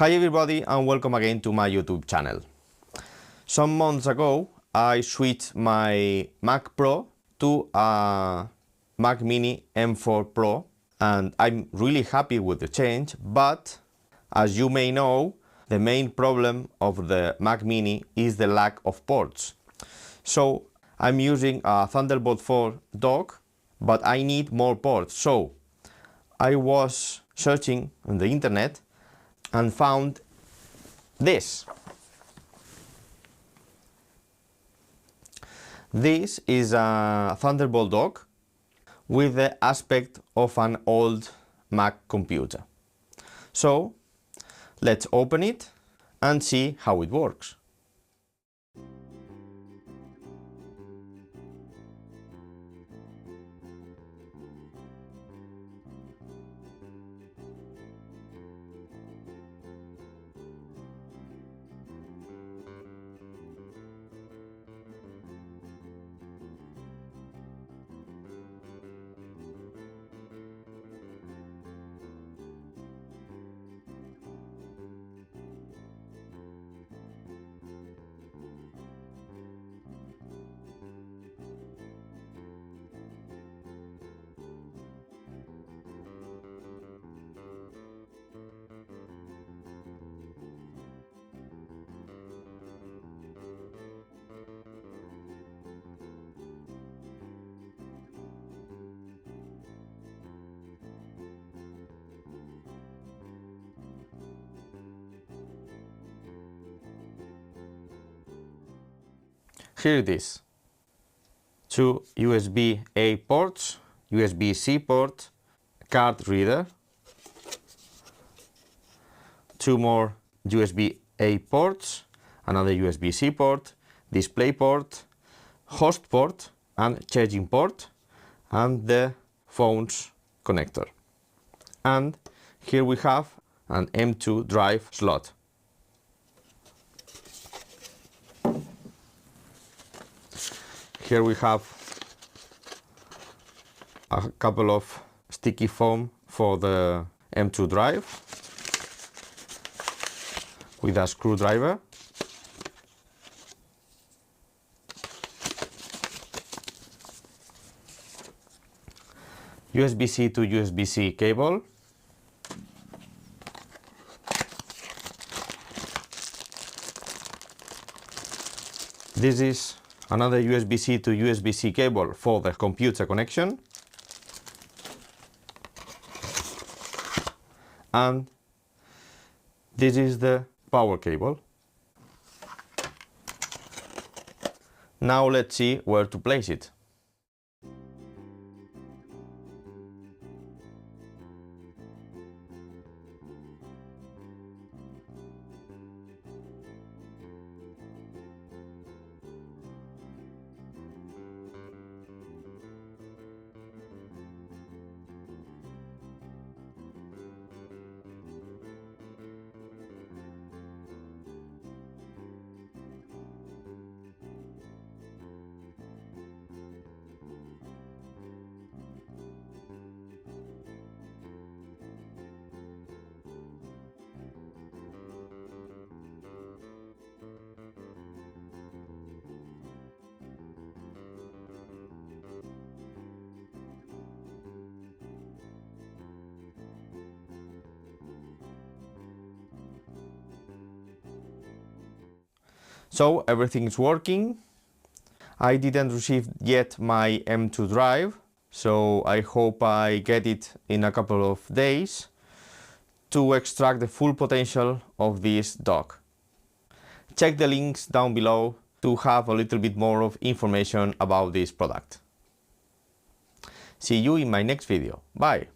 Hi everybody and welcome again to my YouTube channel. Some months ago I switched my Mac Pro to a Mac Mini M4 Pro and I'm really happy with the change, but as you may know, the main problem of the Mac Mini is the lack of ports. So I'm using a Thunderbolt 4 dock, but I need more ports. So I was searching on the internet and found this. This is a Thunderbolt dock with the aspect of an old Mac computer. So let's open it and see how it works. Here it is. Two USB-A ports, USB-C port, card reader, two more USB-A ports, another USB-C port, display port, host port and charging port, and the phone's connector. And here we have an M2 drive slot. Here we have a couple of sticky foam for the M2 drive with a screwdriver. USB-C to USB-C cable. This is another USB-C to USB-C cable for the computer connection. And this is the power cable. Now let's see where to place it. So everything is working. I didn't receive yet my M2 drive, so I hope I get it in a couple of days to extract the full potential of this dock. Check the links down below to have a little bit more of information about this product. See you in my next video. Bye!